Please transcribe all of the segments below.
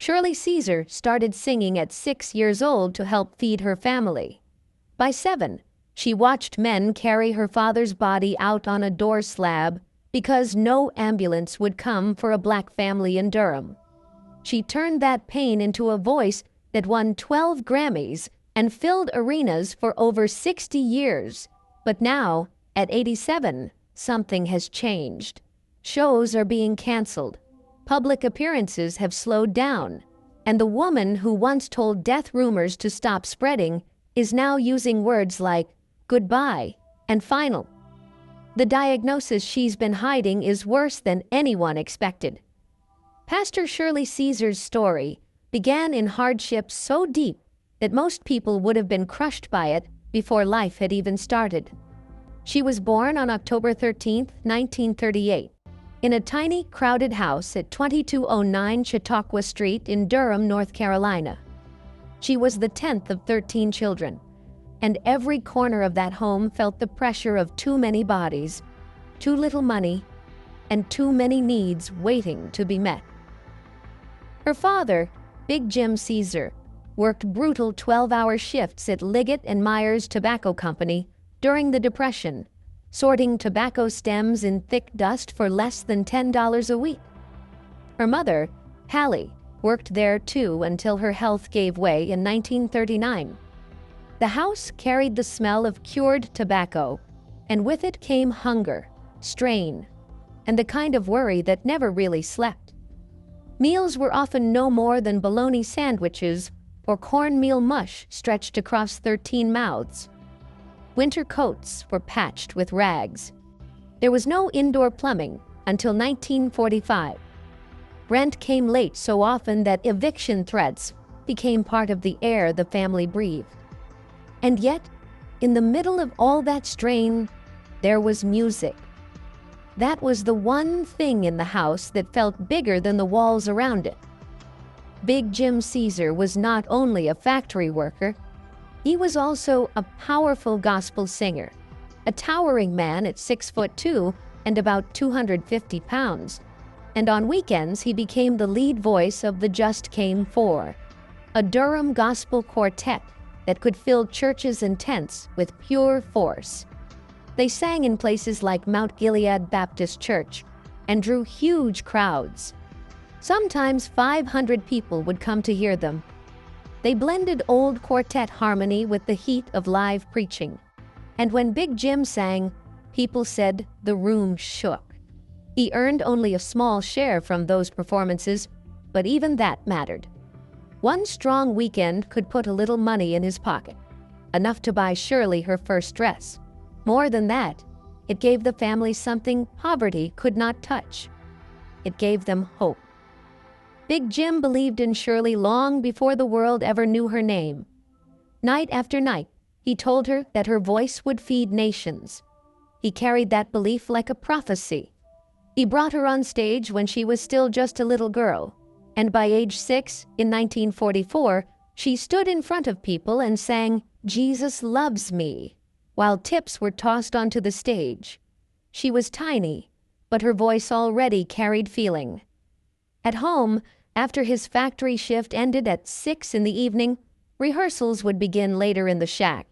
Shirley Caesar started singing at 6 years old to help feed her family. By 7, she watched men carry her father's body out on a door slab because no ambulance would come for a black family in Durham. She turned that pain into a voice that won 12 Grammys and filled arenas for over 60 years. But now, at 87, something has changed. Shows are being canceled. Public appearances have slowed down. And the woman who once told death rumors to stop spreading is now using words like goodbye and final. The diagnosis she's been hiding is worse than anyone expected. Pastor Shirley Caesar's story began in hardships so deep that most people would have been crushed by it before life had even started. She was born on October 13, 1938, in a tiny, crowded house at 2209 Chautauqua Street in Durham, North Carolina. She was the 10th of 13 children, and every corner of that home felt the pressure of too many bodies, too little money, and too many needs waiting to be met. Her father, Big Jim Caesar, worked brutal 12-hour shifts at Liggett and Myers Tobacco Company during the Depression, sorting tobacco stems in thick dust for less than $10 a week. Her mother, Hallie, worked there too until her health gave way in 1939. The house carried the smell of cured tobacco, and with it came hunger, strain, and the kind of worry that never really slept. Meals were often no more than bologna sandwiches or cornmeal mush stretched across 13 mouths. Winter coats were patched with rags. There was no indoor plumbing until 1945. Rent came late so often that eviction threats became part of the air the family breathed. And yet, in the middle of all that strain, there was music. That was the one thing in the house that felt bigger than the walls around it. Big Jim Caesar was not only a factory worker, he was also a powerful gospel singer, a towering man at 6'2" and about 250 pounds. And on weekends, he became the lead voice of the Just Came Four, a Durham gospel quartet that could fill churches and tents with pure force. They sang in places like Mount Gilead Baptist Church and drew huge crowds. Sometimes 500 people would come to hear them. They blended old quartet harmony with the heat of live preaching. And when Big Jim sang, people said the room shook. He earned only a small share from those performances, but even that mattered. One strong weekend could put a little money in his pocket, enough to buy Shirley her first dress. More than that, it gave the family something poverty could not touch. It gave them hope. Big Jim believed in Shirley long before the world ever knew her name. Night after night, he told her that her voice would feed nations. He carried that belief like a prophecy. He brought her on stage when she was still just a little girl, and by age 6, in 1944, she stood in front of people and sang, "Jesus Loves Me," while tips were tossed onto the stage. She was tiny, but her voice already carried feeling. At home, after his factory shift ended at 6 in the evening, rehearsals would begin later in the shack,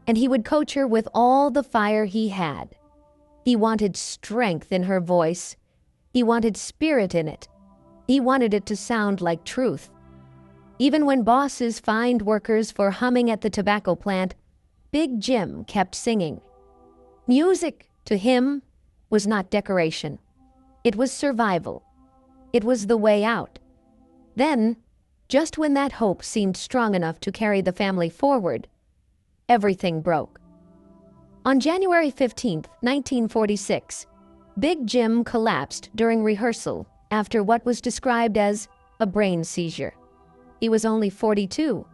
and he would coach her with all the fire he had. He wanted strength in her voice. He wanted spirit in it. He wanted it to sound like truth. Even when bosses fined workers for humming at the tobacco plant, Big Jim kept singing. Music, to him, was not decoration. It was survival. It was the way out. Then, just when that hope seemed strong enough to carry the family forward, everything broke. On January 15, 1946, Big Jim collapsed during rehearsal after what was described as a brain seizure. He was only 42.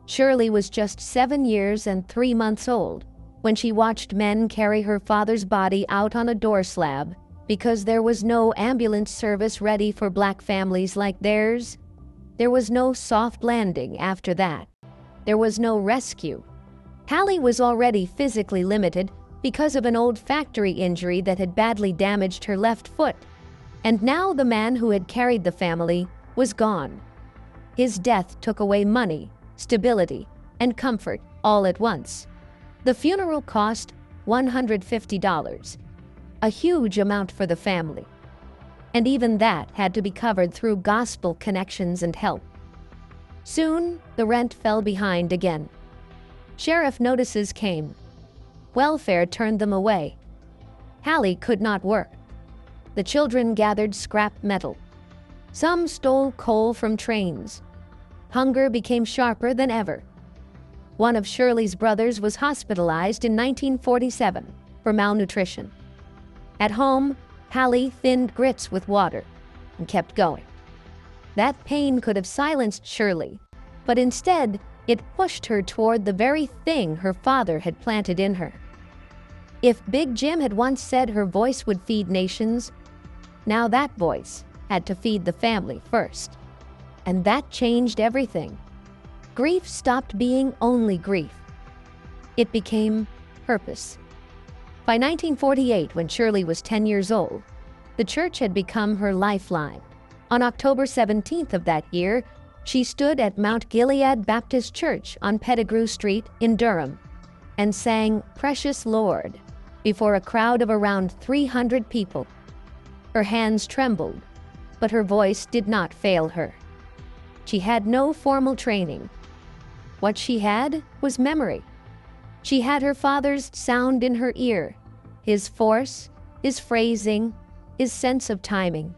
Shirley was just 7 years and 3 months old when she watched men carry her father's body out on a door slab because there was no ambulance service ready for black families like theirs. There was no soft landing after that. There was no rescue. Hallie was already physically limited because of an old factory injury that had badly damaged her left foot. And now the man who had carried the family was gone. His death took away money, stability, and comfort all at once. The funeral cost $150, a huge amount for the family. And even that had to be covered through gospel connections and help. Soon, the rent fell behind again. Sheriff notices came. Welfare turned them away. Hallie could not work. The children gathered scrap metal. Some stole coal from trains. Hunger became sharper than ever. One of Shirley's brothers was hospitalized in 1947 for malnutrition. At home, Hallie thinned grits with water and kept going. That pain could have silenced Shirley, but instead, it pushed her toward the very thing her father had planted in her. If Big Jim had once said her voice would feed nations, now that voice had to feed the family first. And that changed everything. Grief stopped being only grief. It became purpose. By 1948, when Shirley was 10 years old, the church had become her lifeline. On October 17th of that year, she stood at Mount Gilead Baptist Church on Pettigrew Street in Durham and sang "Precious Lord" before a crowd of around 300 people. Her hands trembled, but her voice did not fail her. She had no formal training. What she had was memory. She had her father's sound in her ear, his force, his phrasing, his sense of timing.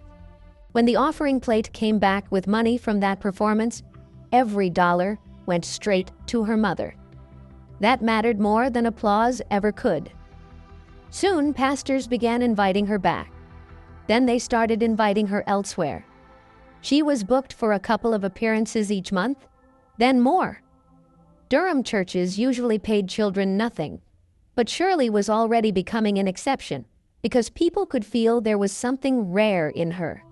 When the offering plate came back with money from that performance, every dollar went straight to her mother. That mattered more than applause ever could. Soon, pastors began inviting her back. Then they started inviting her elsewhere. She was booked for a couple of appearances each month, then more. Durham churches usually paid children nothing, but Shirley was already becoming an exception because people could feel there was something rare in her.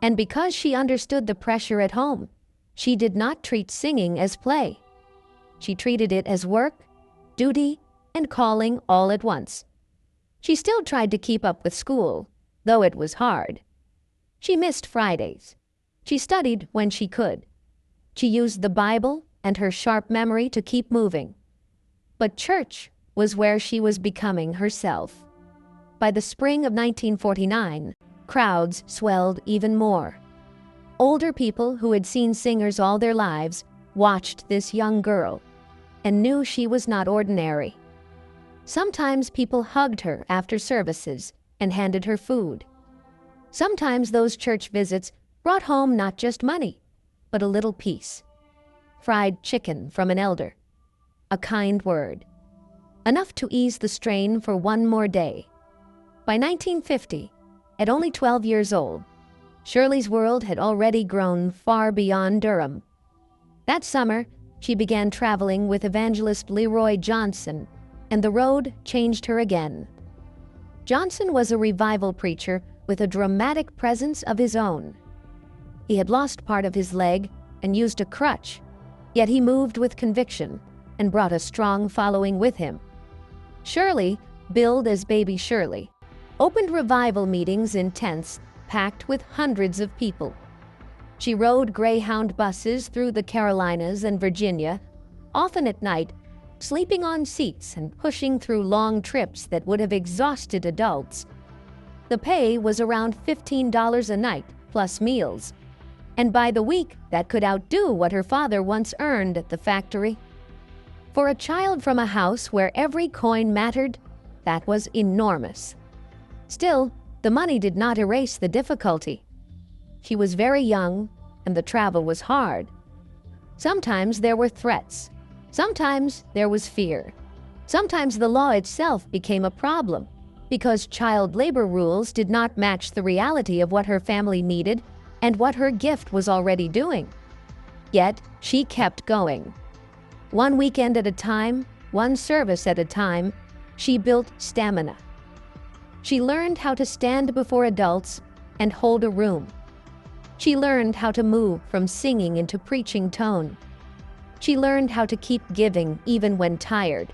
And because she understood the pressure at home, she did not treat singing as play. She treated it as work, duty, and calling all at once. She still tried to keep up with school, though it was hard. She missed Fridays. She studied when she could. She used the Bible and her sharp memory to keep moving. But church was where she was becoming herself. By the spring of 1949, crowds swelled even more. Older people who had seen singers all their lives watched this young girl and knew she was not ordinary. Sometimes people hugged her after services and handed her food. Sometimes those church visits brought home not just money, but a little peace. Fried chicken from an elder, a kind word, enough to ease the strain for one more day. By 1950, at only 12 years old, Shirley's world had already grown far beyond Durham. That summer, she began traveling with evangelist Leroy Johnson, and the road changed her again. Johnson was a revival preacher with a dramatic presence of his own. He had lost part of his leg and used a crutch, yet he moved with conviction and brought a strong following with him. Shirley, billed as Baby Shirley, opened revival meetings in tents packed with hundreds of people. She rode Greyhound buses through the Carolinas and Virginia, often at night, sleeping on seats and pushing through long trips that would have exhausted adults. The pay was around $15 a night, plus meals. And by the week, that could outdo what her father once earned at the factory. For a child from a house where every coin mattered, that was enormous. Still, the money did not erase the difficulty. She was very young, and the travel was hard. Sometimes there were threats. Sometimes there was fear. Sometimes the law itself became a problem, because child labor rules did not match the reality of what her family needed and what her gift was already doing. Yet, she kept going. One weekend at a time, one service at a time, she built stamina. She learned how to stand before adults and hold a room. She learned how to move from singing into preaching tone. She learned how to keep giving even when tired.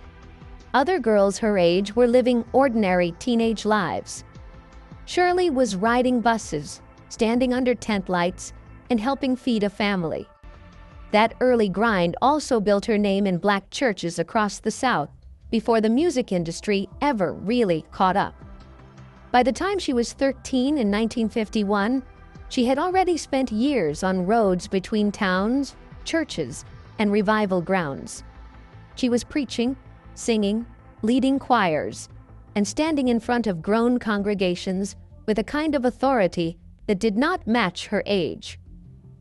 Other girls her age were living ordinary teenage lives. Shirley was riding buses, standing under tent lights, and helping feed a family. That early grind also built her name in black churches across the South before the music industry ever really caught up. By the time she was 13 in 1951, she had already spent years on roads between towns, churches, and revival grounds. She was preaching, singing, leading choirs, and standing in front of grown congregations with a kind of authority that did not match her age.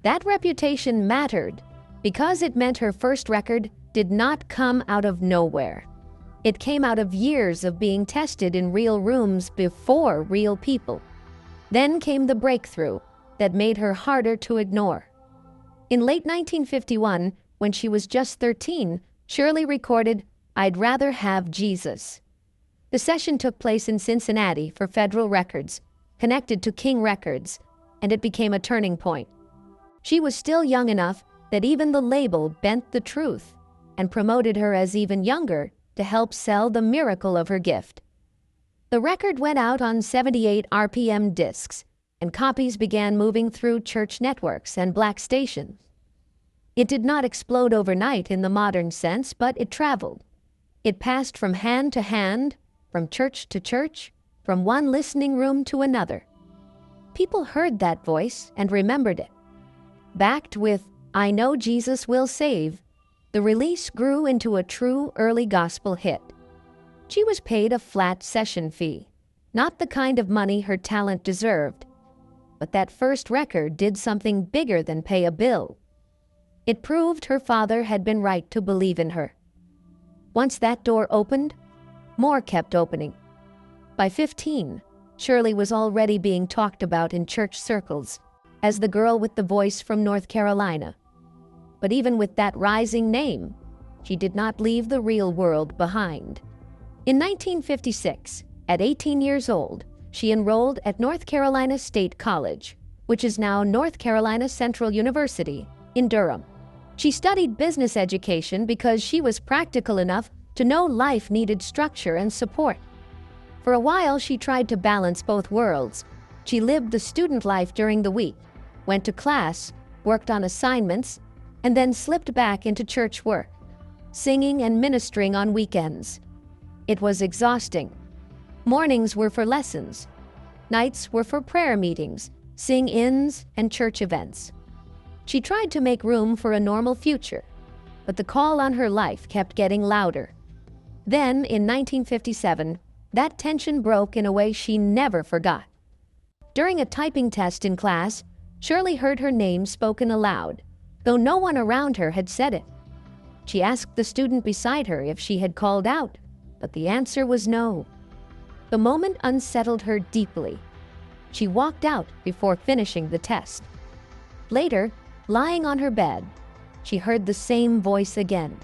That reputation mattered because it meant her first record did not come out of nowhere. It came out of years of being tested in real rooms before real people. Then came the breakthrough that made her harder to ignore. In late 1951, when she was just 13, Shirley recorded "I'd Rather Have Jesus." The session took place in Cincinnati for Federal Records, connected to King Records, and it became a turning point. She was still young enough that even the label bent the truth and promoted her as even younger to help sell the miracle of her gift. The record went out on 78 RPM discs, and copies began moving through church networks and black stations. It did not explode overnight in the modern sense, but it traveled. It passed from hand to hand, from church to church, from one listening room to another. People heard that voice and remembered it. Backed with "I Know Jesus Will Save," the release grew into a true early gospel hit. She was paid a flat session fee, not the kind of money her talent deserved. But that first record did something bigger than pay a bill. It proved her father had been right to believe in her. Once that door opened, more kept opening. By 15, Shirley was already being talked about in church circles as the girl with the voice from North Carolina. But even with that rising name, she did not leave the real world behind. In 1956, at 18 years old, she enrolled at North Carolina State College, which is now North Carolina Central University in Durham. She studied business education because she was practical enough to know life needed structure and support. For a while, she tried to balance both worlds. She lived the student life during the week, went to class, worked on assignments, and then slipped back into church work, singing and ministering on weekends. It was exhausting. Mornings were for lessons. Nights were for prayer meetings, sing-ins, and church events. She tried to make room for a normal future, but the call on her life kept getting louder. Then, in 1957, that tension broke in a way she never forgot. During a typing test in class, Shirley heard her name spoken aloud, though no one around her had said it. She asked the student beside her if she had called out, but the answer was no. The moment unsettled her deeply. She walked out before finishing the test. Later, lying on her bed, she heard the same voice again.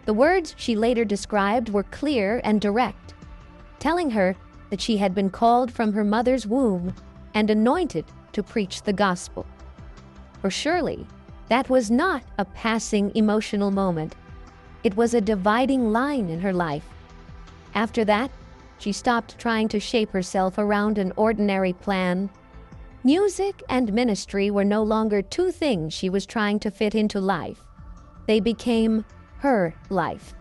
The words she later described were clear and direct, telling her that she had been called from her mother's womb and anointed to preach the gospel. For Shirley, that was not a passing emotional moment. It was a dividing line in her life. After that, she stopped trying to shape herself around an ordinary plan. Music and ministry were no longer two things she was trying to fit into life. They became her life.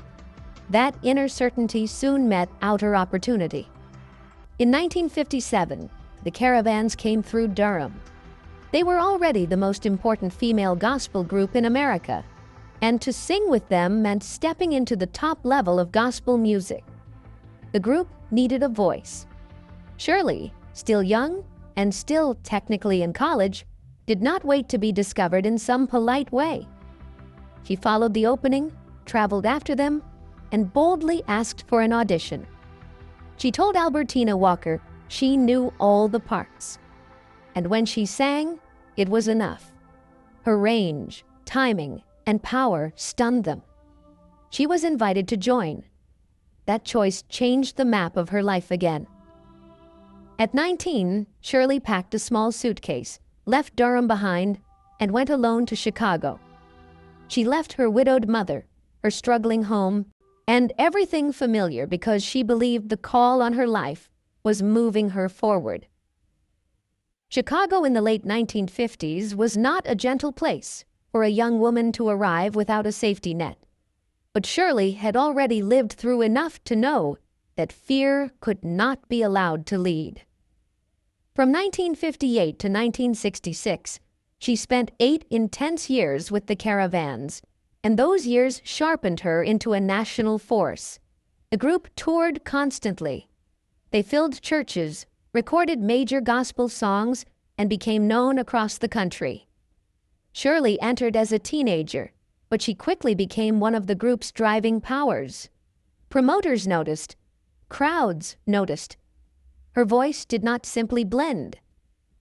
That inner certainty soon met outer opportunity. In 1957, the Caravans came through Durham. They were already the most important female gospel group in America, and to sing with them meant stepping into the top level of gospel music. The group needed a voice. Shirley, still young and still technically in college, did not wait to be discovered in some polite way. She followed the opening, traveled after them, and boldly asked for an audition. She told Albertina Walker she knew all the parts. And when she sang, it was enough. Her range, timing, and power stunned them. She was invited to join. That choice changed the map of her life again. At 19, Shirley packed a small suitcase, left Durham behind, and went alone to Chicago. She left her widowed mother, her struggling home, and everything familiar because she believed the call on her life was moving her forward. Chicago in the late 1950s was not a gentle place. for a young woman to arrive without a safety net. But Shirley had already lived through enough to know that fear could not be allowed to lead. From 1958 to 1966, she spent 8 intense years with the Caravans, and those years sharpened her into a national force. The group toured constantly. They filled churches, recorded major gospel songs, and became known across the country. Shirley entered as a teenager, but she quickly became one of the group's driving powers. Promoters noticed. Crowds noticed. Her voice did not simply blend.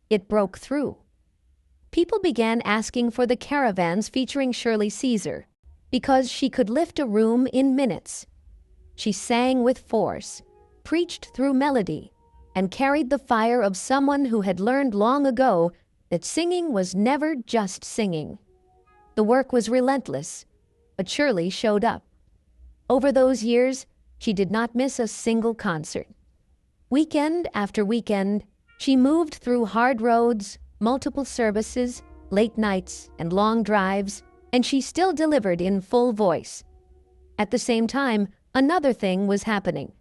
It broke through. People began asking for the Caravans featuring Shirley Caesar because she could lift a room in minutes. She sang with force, preached through melody, and carried the fire of someone who had learned long ago that singing was never just singing. The work was relentless, but Shirley showed up. Over those years, she did not miss a single concert. Weekend after weekend, she moved through hard roads, multiple services, late nights, and long drives, and she still delivered in full voice. At the same time, another thing was happening.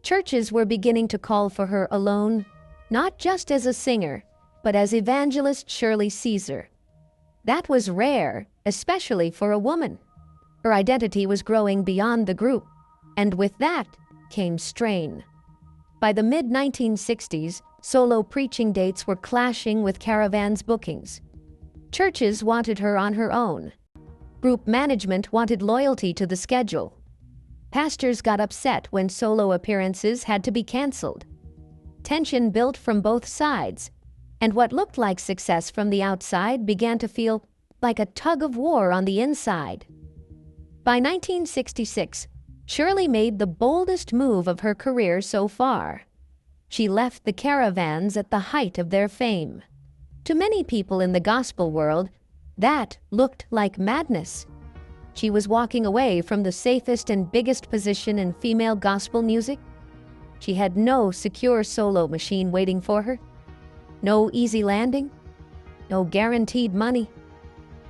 Churches were beginning to call for her alone, not just as a singer, but as evangelist Shirley Caesar. That was rare, especially for a woman. Her identity was growing beyond the group, and with that came strain. By the mid-1960s, solo preaching dates were clashing with Caravans' bookings. Churches wanted her on her own. Group management wanted loyalty to the schedule. Pastors got upset when solo appearances had to be canceled. Tension built from both sides, and what looked like success from the outside began to feel like a tug of war on the inside. By 1966, Shirley made the boldest move of her career so far. She left the Caravans at the height of their fame. To many people in the gospel world, that looked like madness. She was walking away from the safest and biggest position in female gospel music. She had no secure solo machine waiting for her, no easy landing, no guaranteed money,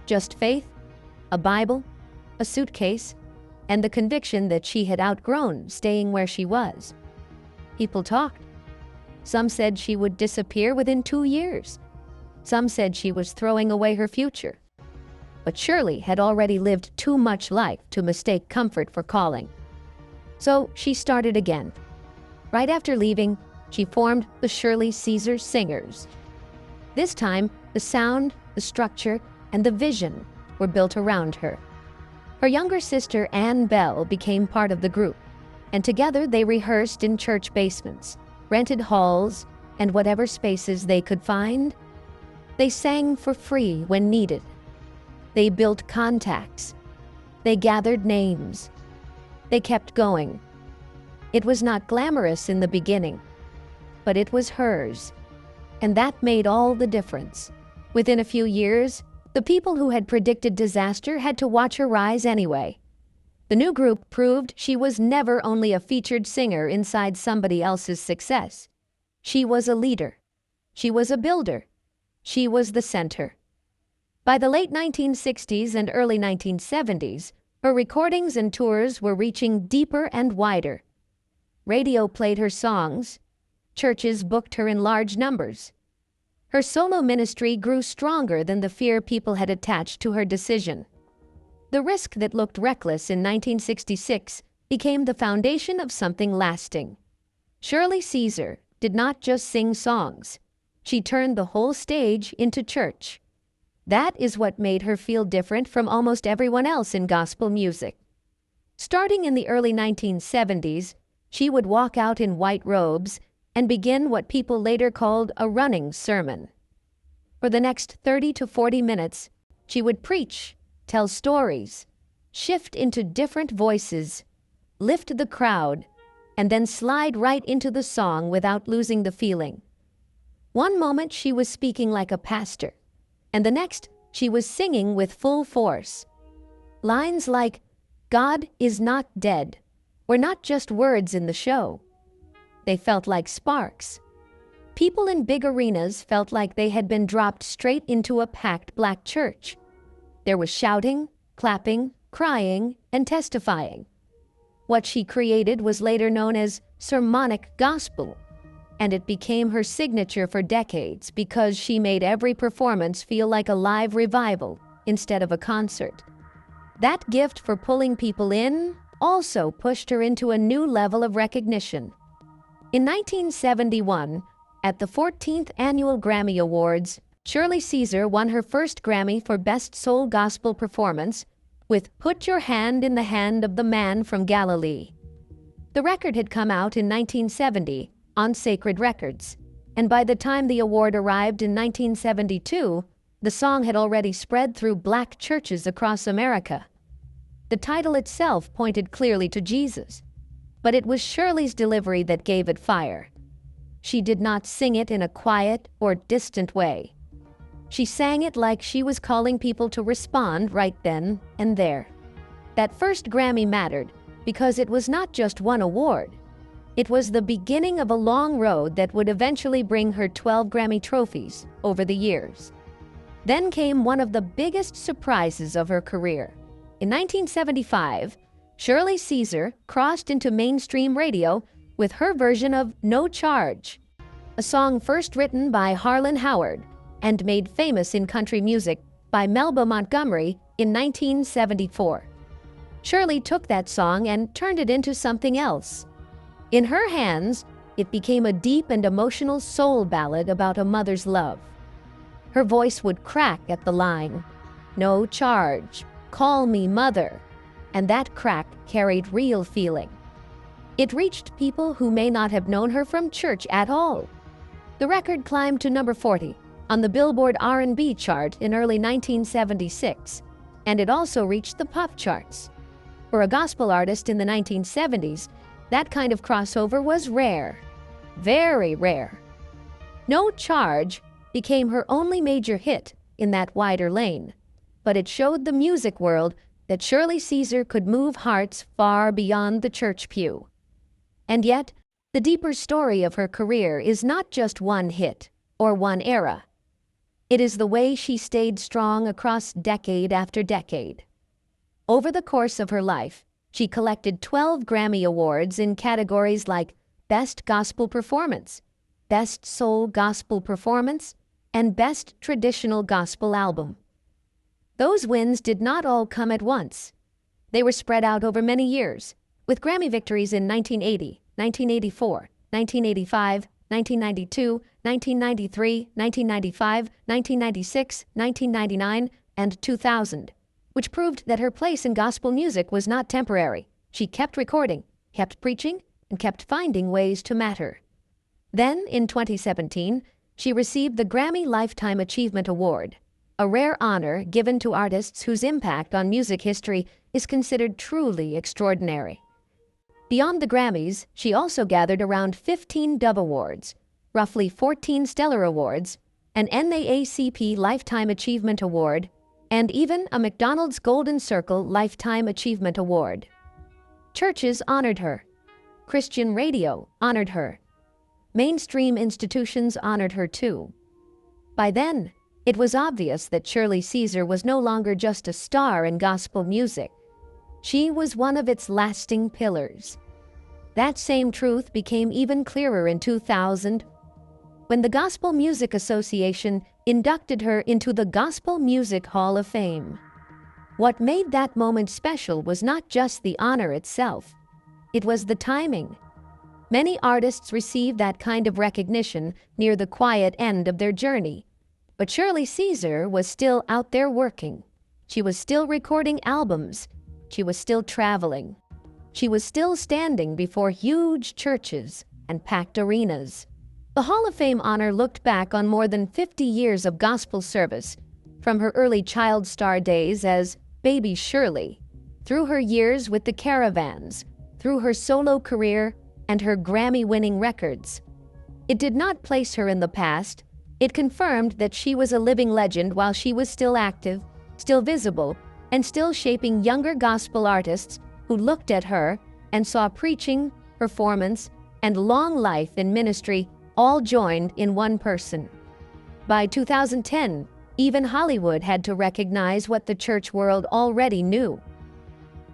just faith, a Bible, a suitcase, and the conviction that she had outgrown staying where she was. People talked. Some said she would disappear within 2 years. Some said she was throwing away her future. But Shirley had already lived too much life to mistake comfort for calling. So she started again. Right after leaving, she formed the Shirley Caesar Singers. This time, the sound, the structure, and the vision were built around her. Her younger sister, Ann Bell, became part of the group, and together they rehearsed in church basements, rented halls, and whatever spaces they could find. They sang for free when needed. They built contacts. They gathered names. They kept going. It was not glamorous in the beginning, but it was hers, and that made all the difference. Within a few years, the people who had predicted disaster had to watch her rise anyway. The new group proved she was never only a featured singer inside somebody else's success. She was a leader. She was a builder. She was the center. By the late 1960s and early 1970s, her recordings and tours were reaching deeper and wider. Radio played her songs. Churches booked her in large numbers. Her solo ministry grew stronger than the fear people had attached to her decision. The risk that looked reckless in 1966 became the foundation of something lasting. Shirley Caesar did not just sing songs. She turned the whole stage into church. That is what made her feel different from almost everyone else in gospel music. Starting in the early 1970s, she would walk out in white robes and begin what people later called a running sermon. For the next 30 to 40 minutes, she would preach, tell stories, shift into different voices, lift the crowd, and then slide right into the song without losing the feeling. One moment she was speaking like a pastor, and the next she was singing with full force. Lines like, "God is not dead," were not just words in the show. They felt like sparks. People in big arenas felt like they had been dropped straight into a packed black church. There was shouting, clapping, crying, and testifying. What she created was later known as sermonic gospel, and it became her signature for decades because she made every performance feel like a live revival instead of a concert. That gift for pulling people in also pushed her into a new level of recognition. In 1971, at the 14th Annual Grammy Awards, Shirley Caesar won her first Grammy for Best Soul Gospel Performance with "Put Your Hand in the Hand of the Man from Galilee." The record had come out in 1970 on Sacred Records, and by the time the award arrived in 1972, the song had already spread through black churches across America. The title itself pointed clearly to Jesus, but it was Shirley's delivery that gave it fire. She did not sing it in a quiet or distant way. She sang it like she was calling people to respond right then and there. That first Grammy mattered because it was not just one award. It was the beginning of a long road that would eventually bring her 12 Grammy trophies over the years. Then came one of the biggest surprises of her career. In 1975, Shirley Caesar crossed into mainstream radio with her version of "No Charge," a song first written by Harlan Howard and made famous in country music by Melba Montgomery in 1974. Shirley took that song and turned it into something else. In her hands, it became a deep and emotional soul ballad about a mother's love. Her voice would crack at the line, "No charge, call me mother," and that crack carried real feeling. It reached people who may not have known her from church at all. The record climbed to number 40 on the Billboard R&B chart in early 1976, and it also reached the pop charts. For a gospel artist in the 1970s, that kind of crossover was rare, very rare. "No Charge" became her only major hit in that wider lane, but it showed the music world that Shirley Caesar could move hearts far beyond the church pew. And yet, the deeper story of her career is not just one hit or one era. It is the way she stayed strong across decade after decade. Over the course of her life, she collected 12 Grammy Awards in categories like Best Gospel Performance, Best Soul Gospel Performance, and Best Traditional Gospel Album. Those wins did not all come at once. They were spread out over many years, with Grammy victories in 1980, 1984, 1985, 1992, 1993, 1995, 1996, 1999, and 2000, which proved that her place in gospel music was not temporary. She kept recording, kept preaching, and kept finding ways to matter. Then, in 2017, she received the Grammy Lifetime Achievement Award, a rare honor given to artists whose impact on music history is considered truly extraordinary. Beyond the Grammys, she also gathered around 15 Dove Awards, roughly 14 Stellar Awards, an NAACP Lifetime Achievement Award, and even a McDonald's Golden Circle Lifetime Achievement Award. Churches honored her. Christian radio honored her. Mainstream institutions honored her too. By then, it was obvious that Shirley Caesar was no longer just a star in gospel music. She was one of its lasting pillars. That same truth became even clearer in 2000, when the Gospel Music Association inducted her into the Gospel Music Hall of Fame. What made that moment special was not just the honor itself. It was the timing. Many artists receive that kind of recognition near the quiet end of their journey. But Shirley Caesar was still out there working. She was still recording albums. She was still traveling. She was still standing before huge churches and packed arenas. The Hall of Fame honor looked back on more than 50 years of gospel service, from her early child star days as Baby Shirley, through her years with the Caravans, through her solo career, and her Grammy-winning records. It did not place her in the past. It confirmed that she was a living legend while she was still active, still visible, and still shaping younger gospel artists who looked at her and saw preaching, performance, and long life in ministry all joined in one person. By 2010, Even Hollywood had to recognize what the church world already knew.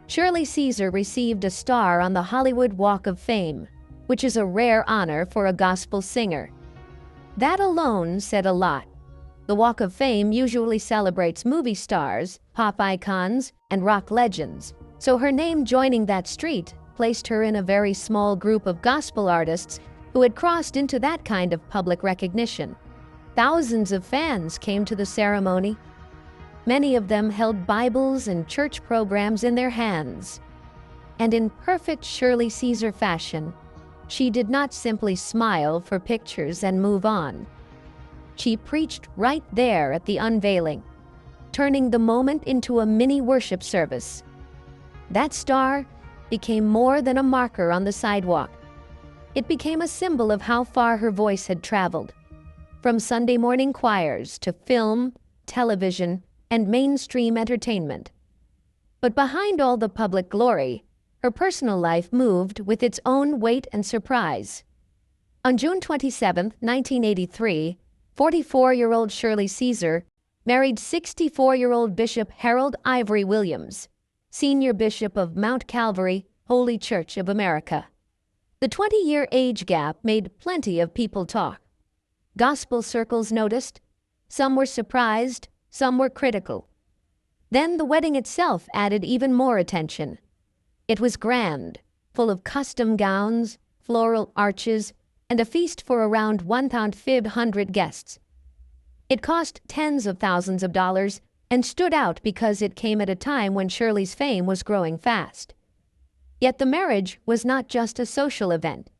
Shirley Caesar received a star on the Hollywood Walk of Fame, which is a rare honor for a gospel singer. That alone said a lot. The Walk of Fame usually celebrates movie stars, pop icons, and rock legends, so her name joining that street placed her in a very small group of gospel artists who had crossed into that kind of public recognition. Thousands of fans came to the ceremony. Many of them held Bibles and church programs in their hands. And in perfect Shirley Caesar fashion, she did not simply smile for pictures and move on. She preached right there at the unveiling, turning the moment into a mini worship service. That star became more than a marker on the sidewalk. It became a symbol of how far her voice had traveled, from Sunday morning choirs to film, television, and mainstream entertainment. But behind all the public glory, her personal life moved with its own weight and surprise. On June 27, 1983, 44-year-old Shirley Caesar married 64-year-old Bishop Harold Ivory Williams, Senior Bishop of Mount Calvary, Holy Church of America. The 20-year age gap made plenty of people talk. Gospel circles noticed. Some were surprised, some were critical. Then the wedding itself added even more attention. It was grand, full of custom gowns, floral arches, and a feast for around 1,500 guests. It cost tens of thousands of dollars and stood out because it came at a time when Shirley's fame was growing fast. Yet the marriage was not just a social event.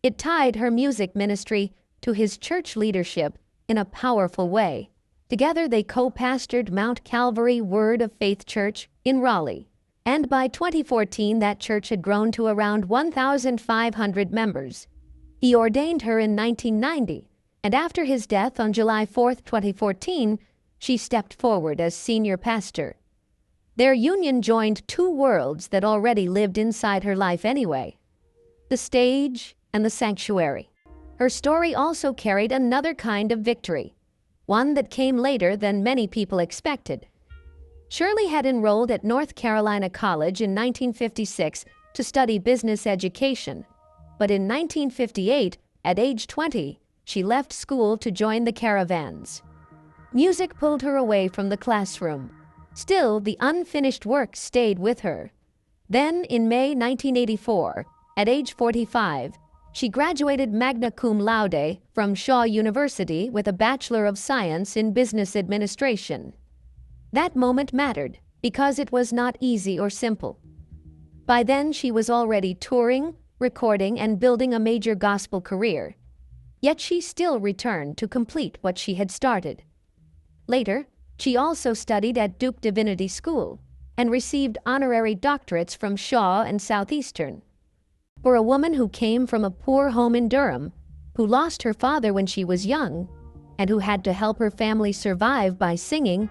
It tied her music ministry to his church leadership in a powerful way. Together they co-pastored Mount Calvary Word of Faith Church in Raleigh, and by 2014 that church had grown to around 1,500 members. He ordained her in 1990, and after his death on July 4, 2014, she stepped forward as senior pastor. Their union joined two worlds that already lived inside her life anyway: the stage and the sanctuary. Her story also carried another kind of victory, one that came later than many people expected. Shirley had enrolled at North Carolina College in 1956 to study business education, but in 1958, at age 20, she left school to join the Caravans. Music pulled her away from the classroom. Still, the unfinished work stayed with her. Then, in May 1984, at age 45, she graduated magna cum laude from Shaw University with a Bachelor of Science in Business Administration. That moment mattered because it was not easy or simple. By then, she was already touring, recording, and building a major gospel career. Yet she still returned to complete what she had started. Later, she also studied at Duke Divinity School and received honorary doctorates from Shaw and Southeastern. For a woman who came from a poor home in Durham, who lost her father when she was young, and who had to help her family survive by singing,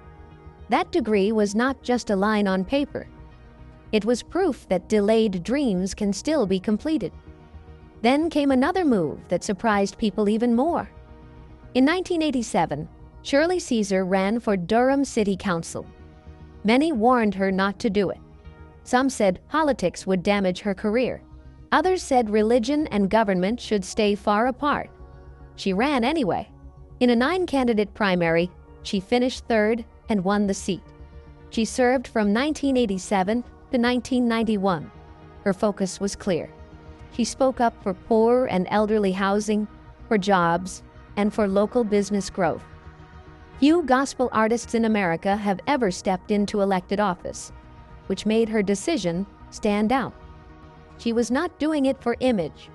that degree was not just a line on paper. It was proof that delayed dreams can still be completed. Then came another move that surprised people even more. In 1987, Shirley Caesar ran for Durham City Council. Many warned her not to do it. Some said politics would damage her career. Others said religion and government should stay far apart. She ran anyway. In a 9-candidate primary, she finished third and won the seat. She served from 1987 to 1991. Her focus was clear. She spoke up for poor and elderly housing, for jobs, and for local business growth. Few gospel artists in America have ever stepped into elected office, which made her decision stand out. She was not doing it for image.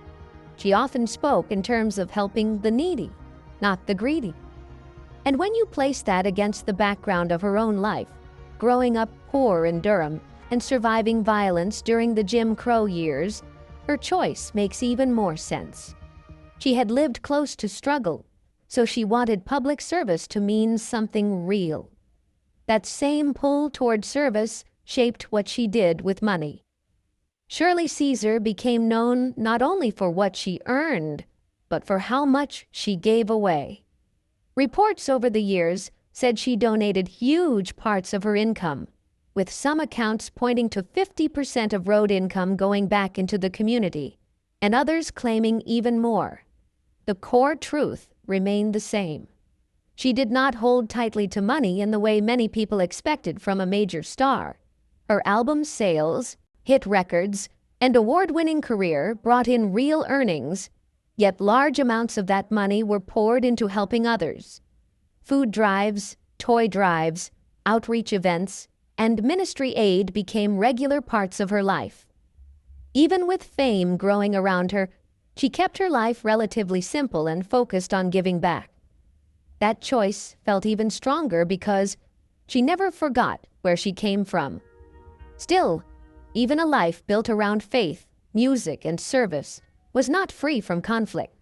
She often spoke in terms of helping the needy, not the greedy. And when you place that against the background of her own life, growing up poor in Durham and surviving violence during the Jim Crow years, her choice makes even more sense. She had lived close to struggle, so she wanted public service to mean something real. That same pull toward service shaped what she did with money. Shirley Caesar became known not only for what she earned, but for how much she gave away. Reports over the years said she donated huge parts of her income, with some accounts pointing to 50% of road income going back into the community, and others claiming even more. The core truth remained the same. She did not hold tightly to money in the way many people expected from a major star. Her album sales, hit records, and award-winning career brought in real earnings, yet large amounts of that money were poured into helping others. Food drives, toy drives, outreach events, and ministry aid became regular parts of her life. Even with fame growing around her, she kept her life relatively simple and focused on giving back. That choice felt even stronger because she never forgot where she came from. Still, even a life built around faith, music, and service was not free from conflict.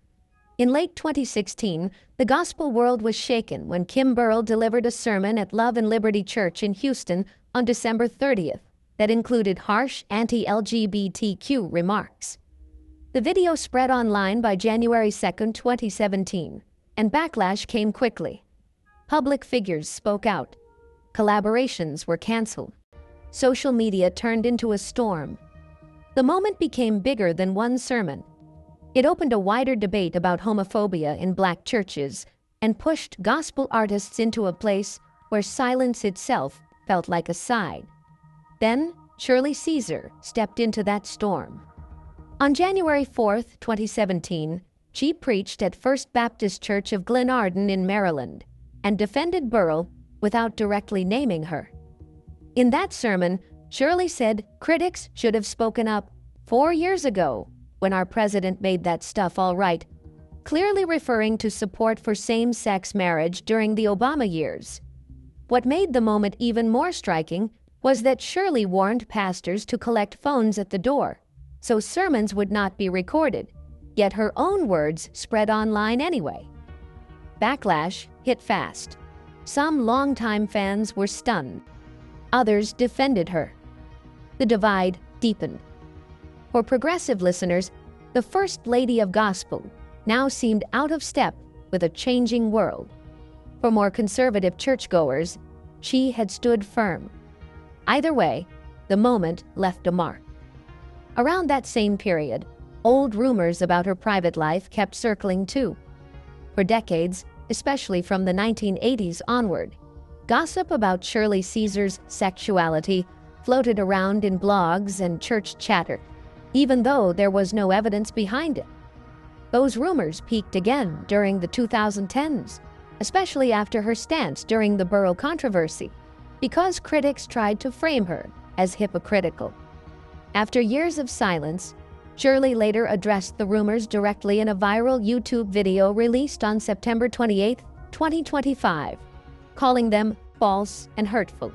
In late 2016, the gospel world was shaken when Kim Burrell delivered a sermon at Love and Liberty Church in Houston on December 30th that included harsh anti-LGBTQ remarks. The video spread online by January 2, 2017, and backlash came quickly. Public figures spoke out. Collaborations were canceled. Social media turned into a storm. The moment became bigger than one sermon. It opened a wider debate about homophobia in Black churches and pushed gospel artists into a place where silence itself felt like a sigh. Then, Shirley Caesar stepped into that storm. On January 4, 2017, she preached at First Baptist Church of Glenarden in Maryland and defended Burrell without directly naming her. In that sermon, Shirley said critics should have spoken up 4 years ago when our president made that stuff all right, clearly referring to support for same-sex marriage during the Obama years. What made the moment even more striking was that Shirley warned pastors to collect phones at the door, so sermons would not be recorded, yet her own words spread online anyway. Backlash hit fast. Some longtime fans were stunned. Others defended her. The divide deepened. For progressive listeners, the First Lady of Gospel now seemed out of step with a changing world. For more conservative churchgoers, she had stood firm. Either way, the moment left a mark. Around that same period, old rumors about her private life kept circling too. For decades, especially from the 1980s onward, gossip about Shirley Caesar's sexuality floated around in blogs and church chatter, even though there was no evidence behind it. Those rumors peaked again during the 2010s, especially after her stance during the Burrell controversy, because critics tried to frame her as hypocritical. After years of silence, Shirley later addressed the rumors directly in a viral YouTube video released on September 28, 2025, calling them false and hurtful.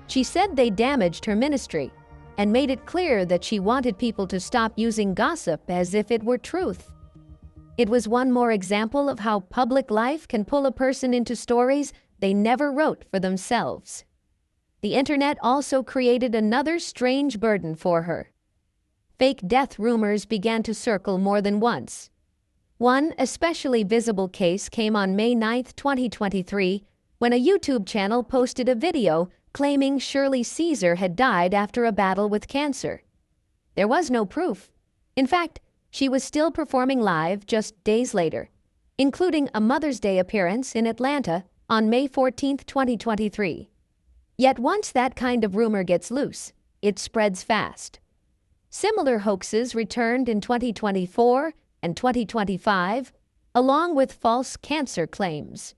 She said they damaged her ministry and made it clear that she wanted people to stop using gossip as if it were truth. It was one more example of how public life can pull a person into stories they never wrote for themselves. The internet also created another strange burden for her. Fake death rumors began to circle more than once. One especially visible case came on May 9, 2023, when a YouTube channel posted a video claiming Shirley Caesar had died after a battle with cancer. There was no proof. In fact, she was still performing live just days later, including a Mother's Day appearance in Atlanta on May 14, 2023. Yet once that kind of rumor gets loose, it spreads fast. Similar hoaxes returned in 2024 and 2025, along with false cancer claims.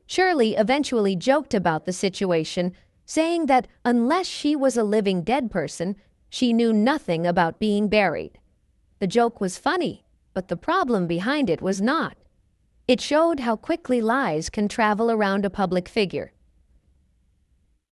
Shirley eventually joked about the situation, saying that unless she was a living dead person, she knew nothing about being buried. The joke was funny, but the problem behind it was not. It showed how quickly lies can travel around a public figure.